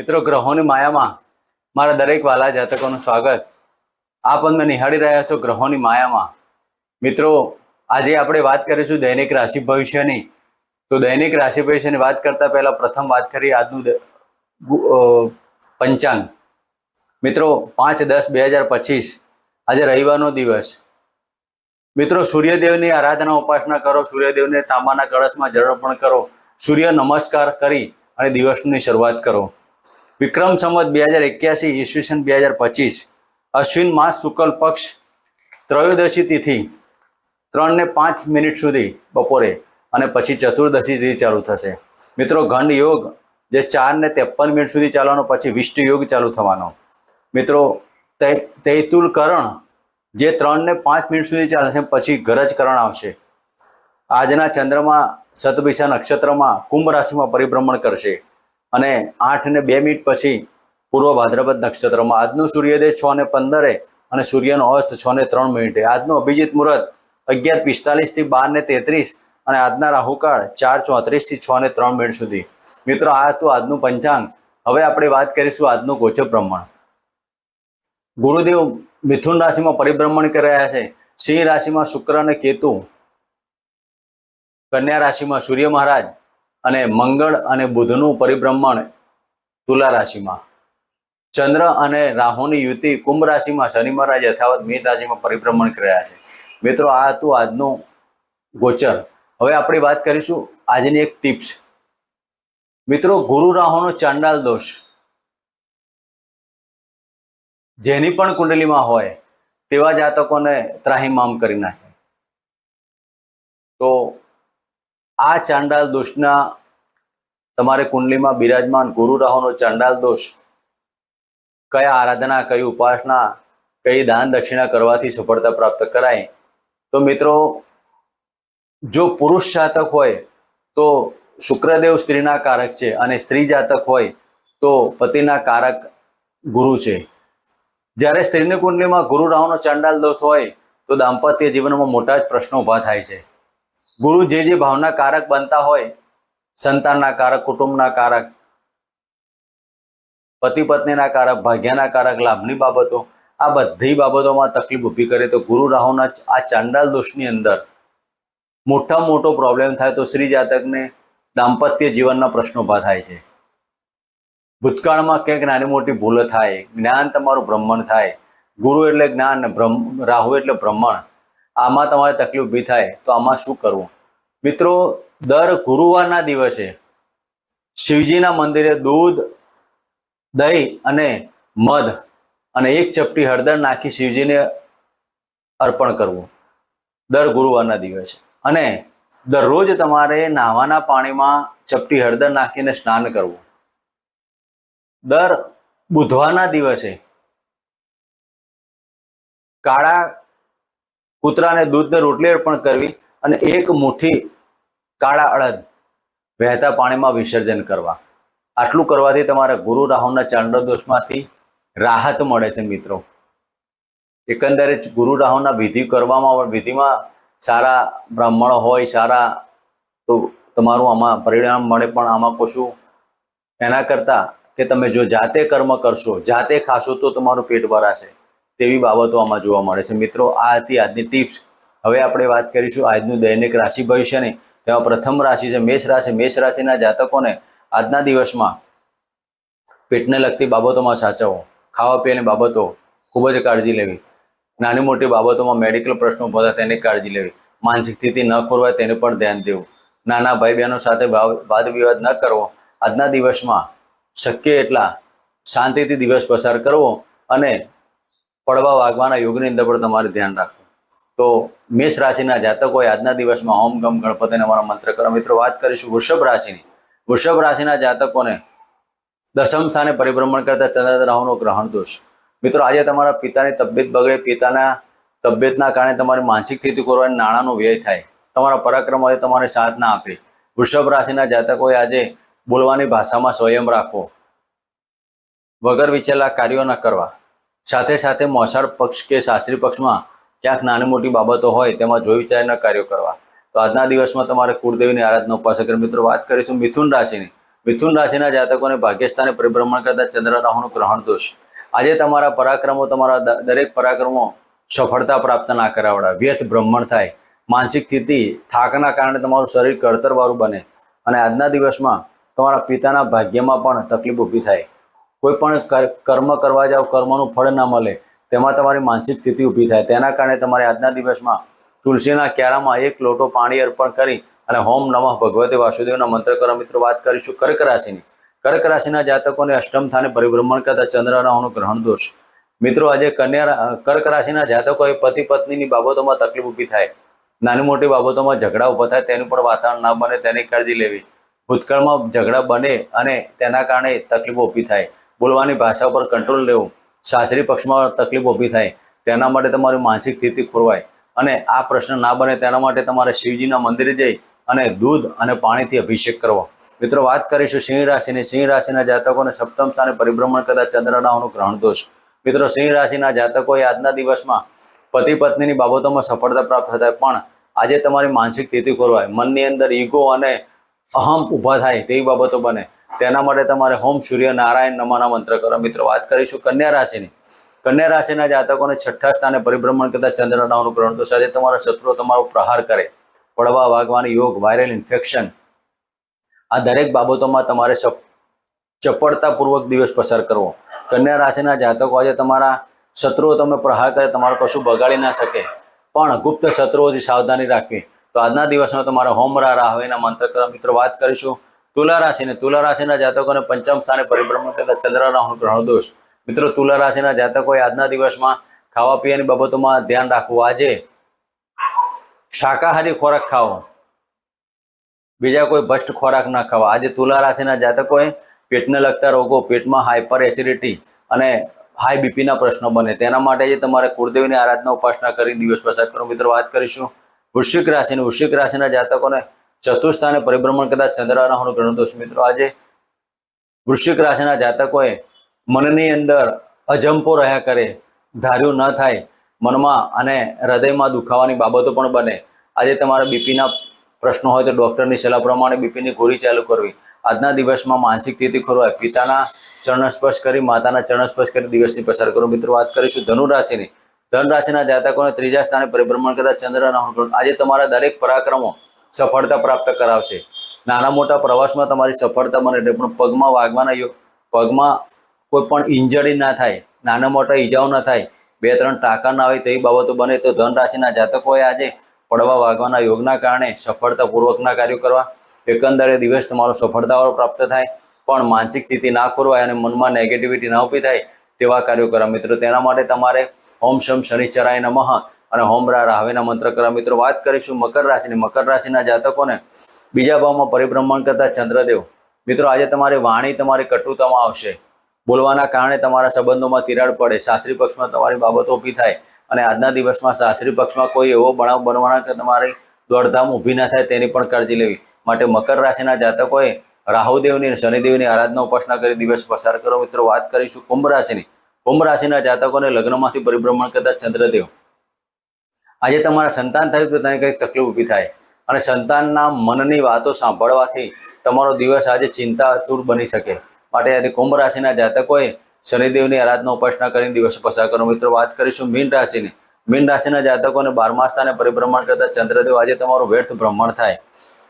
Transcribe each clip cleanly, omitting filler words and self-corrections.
મિત્રો, ગ્રહોની માયામાં મારા દરેક વાલા જાતકોનું સ્વાગત. આપ અમને નિહાળી રહ્યા છો ગ્રહોની માયામાં. મિત્રો, આજે આપણે વાત કરીશું દૈનિક રાશિ ભવિષ્યની. તો દૈનિક રાશિ ભવિષ્યની વાત કરતા પહેલા પ્રથમ વાત કરીએ આજનું પંચાંગ. મિત્રો, 5/10/2025 આજે રવિવારનો દિવસ. મિત્રો, સૂર્યદેવની આરાધના ઉપાસના કરો, સૂર્યદેવને તાંબાના કળશમાં જળ અર્પણ કરો, સૂર્ય નમસ્કાર કરી અને દિવસની શરૂઆત કરો. વિક્રમ સંવત 2081 ઈસવીસન 2025 અશ્વિન માસ શુક્લ પક્ષ ત્રયોદશી તિથિ 3:05 સુધી બપોરે અને પછી ચતુર્દશી તિથિ ચાલુ થશે. મિત્રો, ગંડ યોગ જે 4:53 સુધી ચાલવાનો, પછી વિષ્ટ યોગ ચાલુ થવાનો. મિત્રો, તૈતુલ કરણ જે 3:05 સુધી ચાલશે, પછી ગરજ કરણ આવશે. આજના ચંદ્રમા શતભિષા નક્ષત્રમાં કુંભ રાશિમાં પરિભ્રમણ કરશે અને 8:02 પછી પૂર્વ ભાદ્રપદ નક્ષત્રમાં. આજનું સૂર્યોદય 6:15 અને સૂર્યનો અસ્ત 6:03. આજનું અભિજીત મુહૂર્ત 11:45 થી 12:33 અને આજના રાહુકાળ 4:34 થી 6:03 સુધી. મિત્રો, આ હતું આજનું પંચાંગ. હવે આપણે વાત કરીશું આજનું ગોચર બ્રહ્મણ. ગુરુદેવ મિથુન રાશિમાં પરિભ્રમણ કરી રહ્યા છે. સિંહ રાશિમાં શુક્ર અને કેતુ, કન્યા રાશિમાં સૂર્ય મહારાજ અને મંગળ અને બુધનું પરિભ્રમણ તુલા રાશિમાં. ચંદ્ર અને રાહુની યુતિ કુંભ રાશિમાં, શનિ મહારાજ યથાવત મીન રાશિમાં પરિભ્રમણ કરી રહ્યા છે. મિત્રો, આ હતું આજનું ગોચર. હવે આપણે વાત કરીશું આજની એક ટિપ્સ. મિત્રો, ગુરુ રાહુનો ચાંડાલ દોષ જેની પણ કુંડલીમાં હોય તેવા જાતકોને ત્રાહિમામ કરી નાખે. તો આ ચાંડાલ દોષના તમારે કુંડલીમાં બિરાજમાન ગુરુ રાહુનો ચાંડાલ દોષ કયા આરાધના, કઈ ઉપાસના, કઈ દાન દક્ષિણા કરવાથી સફળતા પ્રાપ્ત કરાય? તો મિત્રો, જો પુરુષ જાતક હોય તો શુક્રદેવ સ્ત્રીના કારક છે અને સ્ત્રી જાતક હોય તો પતિના કારક ગુરુ છે. જ્યારે સ્ત્રીની કુંડલીમાં ગુરુ રાહુનો ચાંડાલ દોષ હોય તો દાંપત્ય જીવનમાં મોટા જ પ્રશ્નો ઊભા થાય છે. ગુરુ જે ભાવના કારક બનતા હોય, સંતાનના કારક, કુટુંબના કારક, પતિ પત્નીના કારક, ભાગ્યના કારક, લાભની બાબતો, આ બધી બાબતોમાં તકલીફ ઊભી કરે તો ગુરુ રાહુના આ ચાંડાલ દોષની અંદર મોટામાં મોટો પ્રોબ્લેમ થાય તો સ્ત્રી જાતકને દાંપત્ય જીવનના પ્રશ્નો ઊભા થાય છે. ભૂતકાળમાં કંઈક નાની મોટી ભૂલ થાય, જ્ઞાન તમારું બ્રહ્મણ થાય. ગુરુ એટલે જ્ઞાન, રાહુ એટલે બ્રહ્મણ. આમાં તમારે તકલીફ ઊભી થાય તો આમાં શું કરવું? મિત્રો, દર ગુરુવારના દિવસે શિવજીના મંદિરે દૂધ, દહીં અને મધ અને 1 ચપટી હળદર નાખી શિવજીને અર્પણ કરવું દર ગુરુવારના દિવસે. અને દરરોજ તમારે નાવાના પાણીમાં ચપટી હળદર નાખીને સ્નાન કરવું. દર બુધવારના દિવસે કાળા કૂતરાને દૂધને રોટલી અર્પણ કરવી અને 1 મુઠ્ઠી કાળા અડદ વહેતા પાણીમાં વિસર્જન કરવા. આટલું કરવાથી તમારા ગુરુ રાહુના ચાંડાલ દોષમાંથી રાહત મળે છે. મિત્રો, એકંદરે ગુરુ રાહુના વિધિ કરવામાં, વિધિમાં સારા બ્રાહ્મણો હોય સારા તો તમારું આમાં પરિણામ મળે. પણ આમાં કશું એના કરતાં કે તમે જો જાતે કર્મ કરશો, જાતે ખાશો તો તમારું પેટ ભરાશે, તેવી બાબતો આમાં જોવા મળે છે. મિત્રો, આ હતી આજની ટિપ્સ. હવે આપણે વાત કરીશું આજનું દૈનિક રાશિ ભવિષ્યની. તેમાં પ્રથમ રાશિ છે મેષ રાશિ. મેષ રાશિના જાતકોને આજના દિવસમાં પેટને લગતી બાબતોમાં સાચવો, ખાવા પીવાની બાબતો ખૂબ જ કાળજી લેવી, નાની મોટી બાબતોમાં મેડિકલ પ્રશ્નો બધા તેની કાળજી લેવી, માનસિક સ્થિતિ ન ખોરવાય તેને પણ ધ્યાન દેવું, નાના ભાઈ બહેનો સાથે વાદ વિવાદ ન કરવો, આજના દિવસમાં શક્ય એટલા શાંતિથી દિવસ પસાર કરવો અને પડવા વાગવાના યોગની અંદર પણ તમારે ધ્યાન રાખવું. તો મેષ રાશિના જાતકોએ આજના દિવસમાં ઓમ ગમ ગણપતિને અમારા મંત્ર કરો. મિત્રો, વાત કરીશું વૃષભ રાશિની. વૃષભ રાશિના જાતકોને દશમ સ્થાને પરિભ્રમણ કરતા ચંદ્ર રાહુનો ગ્રહણ દોષ. મિત્રો, આજે તમારા પિતાની તબિયત બગડે, પિતાના તબિયતના કારણે તમારી માનસિક સ્થિતિ ખોરવાય, નાણાંનો વ્યય થાય, તમારા પરાક્રમ આજે તમારે સાથ ના આપે. વૃષભ રાશિના જાતકોએ આજે બોલવાની ભાષામાં સંયમ રાખવો, વગર વિચારેલા કાર્યો ન કરવા. સાથે સાથે મોસાળ પક્ષ કે સાસરી પક્ષમાં ક્યાંક નાની મોટી બાબતો હોય તેમાં જોઈ વિચારીને કાર્યો કરવા. તો આજના દિવસમાં તમારે કુળદેવીની આરાધના ઉપાસના કરી. મિત્રો, વાત કરીશું મિથુન રાશિની. મિથુન રાશિના જાતકોને ભાગ્યસ્થાને પરિભ્રમણ કરતા ચંદ્ર રાહુનું ગ્રહણ દોષ. આજે તમારા પરાક્રમો, તમારા દરેક પરાક્રમો સફળતા પ્રાપ્ત ના કરાવડા, વ્યર્થ ભ્રમણ થાય, માનસિક સ્થિતિ થાકના કારણે તમારું શરીર કળતરવાળું બને અને આજના દિવસમાં તમારા પિતાના ભાગ્યમાં પણ તકલીફ ઊભી થાય. કોઈ પણ કર્મ કરવા જાઓ, કર્મનું ફળ ના મળે, તેમાં તમારી માનસિક સ્થિતિ ઊભી થાય. તેના કારણે તમારે આજના દિવસમાં તુલસીના ક્યારામાં 1 લોટો પાણી અર્પણ કરી અને ઓમ નમઃ ભગવતે વાસુદેવના મંત્ર કરો. મિત્રો, વાત કરીશું કર્ક રાશિની. કર્ક રાશિના જાતકોને અષ્ટમ સ્થાને પરિભ્રમણ કરતા ચંદ્ર રાહુનું ગ્રહણ દોષ. મિત્રો, આજે કર્ક રાશિના જાતકોએ પતિ પત્નીની બાબતોમાં તકલીફ ઊભી થાય, નાની મોટી બાબતોમાં ઝઘડા ઊભા થાય, તેનું પણ વાતાવરણ ના બને તેની કાળજી લેવી. ભૂતકાળમાં ઝઘડા બને અને તેના કારણે તકલીફો ઊભી થાય, બોલવાની ભાષા પર કંટ્રોલ લેવું, સાસરી પક્ષમાં તકલીફ ઊભી થાય, તેના માટે તમારી માનસિક સ્થિતિ ખોરવાય અને આ પ્રશ્ન ના બને તેના માટે તમારે શિવજીના મંદિરે જઈ અને દૂધ અને પાણીથી અભિષેક કરવો. મિત્રો, વાત કરીશું સિંહ રાશિની. સિંહ રાશિના જાતકોને સપ્તમ સ્થાને પરિભ્રમણ કરતા ચંદ્ર રાહુનું ગ્રહણ દોષ. મિત્રો, સિંહ રાશિના જાતકોએ આજના દિવસમાં પતિ પત્નીની બાબતોમાં સફળતા પ્રાપ્ત થાય, પણ આજે તમારી માનસિક સ્થિતિ ખોરવાય, મનની અંદર ઈગો અને અહમ ઊભા થાય તેવી બાબતો બને. તેના માટે તમારે ઓમ સૂર્ય નારાયણ નમઃના મંત્ર કરો. મિત્રો, વાત કરીશું કન્યા રાશિની. કન્યા રાશિના જાતકોને છઠ્ઠા સ્થાને પરિભ્રમણ કરતા ચંદ્ર રાહુનું ગ્રહણ દોષ. આજે તમારા શત્રુઓ તમારો પ્રહાર કરે, પડવા વાગવાની યોગ, વાયરલ ઇન્ફેક્શન, આ દરેક બાબતોમાં તમારે ચપળતાપૂર્વક દિવસ પસાર કરવો. કન્યા રાશિના જાતકો, આજે તમારા શત્રુઓ તમે પ્રહાર કરે, તમારું કશું બગાડી ના શકે, પણ ગુપ્ત શત્રુઓથી સાવધાની રાખવી. તો આજના દિવસમાં તમારે હોમ રાહવેના મંત્ર કરો. મિત્રો, વાત કરીશું તુલા રાશિને. તુલા રાશિના જાતકોને પંચમ સ્થાને પરિભ્રમણ કરતા ચંદ્ર રાહુનું ગ્રહણ દોષ. મિત્રો, તુલા રાશિના જાતકોએ આજના દિવસમાં ખાવા પીવાની બાબતોમાં ધ્યાન રાખવું. આજે શાકાહારી ખોરાક ખાવો, બીજા કોઈ ભ્રષ્ટ ખોરાક ના ખાવા. આજે તુલા રાશિના જાતકોએ પેટને લગતા રોગો, પેટમાં હાઇપર એસિડિટી અને હાઈ બીપીના પ્રશ્નો બને, તેના માટે તમારે કુળદેવીની આરાધના ઉપાસના કરી દિવસ પસાર કરો. મિત્રો, વાત કરીશું વૃશ્ચિક રાશિની. વૃશ્ચિક રાશિના જાતકોને ચતુર્થ સ્થાને પરિભ્રમણ કરતા ચંદ્ર રાહુનું ગ્રહણ દોષ. મિત્રો, આજે વૃશ્ચિક રાશિના જાતકોએ મનની અંદર અજંપો રહ્યા કરે, ધાર્યું ન થાય, મનમાં અને હૃદયમાં દુખાવાની બાબતો પણ બને. આજે તમારા બીપીના પ્રશ્નો હોય તો ડૉક્ટરની સલાહ પ્રમાણે બીપીની ગોળી ચાલુ કરવી. આજના દિવસમાં માનસિક સ્થિતિ ખોરવાય, પિતાના ચરણ સ્પર્શ કરી, માતાના ચરણ સ્પર્શ કરી દિવસની પસાર કરો. મિત્રો, વાત કરીશું ધનુ રાશિની. ધન રાશિના જાતકોને ત્રીજા સ્થાને પરિભ્રમણ કરતા ચંદ્ર રાહુનું. આજે તમારા દરેક પરાક્રમો સફળતા પ્રાપ્ત કરાવશે. નાના મોટા પ્રવાસમાં તમારી સફળતા બને, પણ પગમાં વાગવાના પગમાં કોઈ પણ ઇન્જરી ના થાય, નાના મોટા ઈજાઓ ના થાય, 2-3 ટાંકા ના આવે તેવી બાબતો બને. તો ધન રાશિના જાતકોએ આજે પડવા વાગવાના યોગના કારણે સફળતાપૂર્વકના કાર્યો કરવા. એકંદરે દિવસ તમારો સફળતાઓ પ્રાપ્ત થાય, પણ માનસિક સ્થિતિ ના ખોરવાય અને મનમાં નેગેટિવિટી ના ઊભી થાય તેવા કાર્યો કરવા. મિત્રો, તેના માટે તમારે ઓમ શમ શનિશ્ચરાય નમઃ અને ઓમ રાહવેના મંત્ર કરવા. મિત્રો, વાત કરીશું મકર રાશિની. મકર રાશિના જાતકોને બીજા ભાવમાં પરિભ્રમણ કરતા ચંદ્રદેવ. મિત્રો, આજે તમારી વાણી તમારી કટુતામાં આવશે, બોલવાના કારણે તમારા સંબંધોમાં તિરાડ પડે, સાસરી પક્ષમાં તમારી બાબતો ઊભી થાય અને આજના દિવસમાં સાસરી પક્ષમાં કોઈ એવો બનાવ બનવાના કે તમારી દોડધામ ઊભી ના થાય તેની પણ કાળજી લેવી. માટે મકર રાશિના જાતકોએ રાહુદેવની અને શનિદેવની આરાધના ઉપાસના કરી દિવસ પસાર કરો. મિત્રો, વાત કરીશું કુંભ રાશિની. કુંભ રાશિના જાતકોને લગ્નમાંથી પરિભ્રમણ કરતા ચંદ્રદેવ. આજે તમારા સંતાન થયું તો તેને કંઈક તકલીફ ઊભી થાય અને સંતાનના મનની વાતો સાંભળવાથી તમારો દિવસ આજે ચિંતાતુર બની શકે. માટે આજે કુંભ રાશિના જાતકોએ શનિદેવની આરાધના ઉપાસના કરીને દિવસ પસાર કરો. મિત્રો, વાત કરીશું મીન રાશિની. મીન રાશિના જાતકોને 12મા સ્થાને પરિભ્રમણ કરતા ચંદ્રદેવ. આજે તમારું વ્યર્થ ભ્રમણ થાય,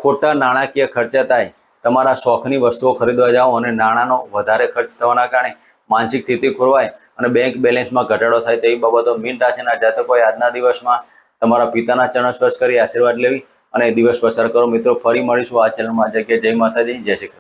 ખોટા નાણાકીય ખર્ચા થાય, તમારા શોખની વસ્તુઓ ખરીદવા જાઓ અને નાણાંનો વધારે ખર્ચ થવાના કારણે માનસિક સ્થિતિ ખોરવાય અને બેંક બેલેન્સમાં ઘટાડો થાય તેવી બાબતો. મીન રાશિના જાતકોએ આજના દિવસમાં તમારા પિતાના ચરણ સ્પર્શ કરી આશીર્વાદ લેવી અને દિવસ પસાર કરો. મિત્રો, ફરી મળીશું આ ચેનલમાં. જગ્યાએ જય માતાજી, જય શ્રી કૃષ્ણ.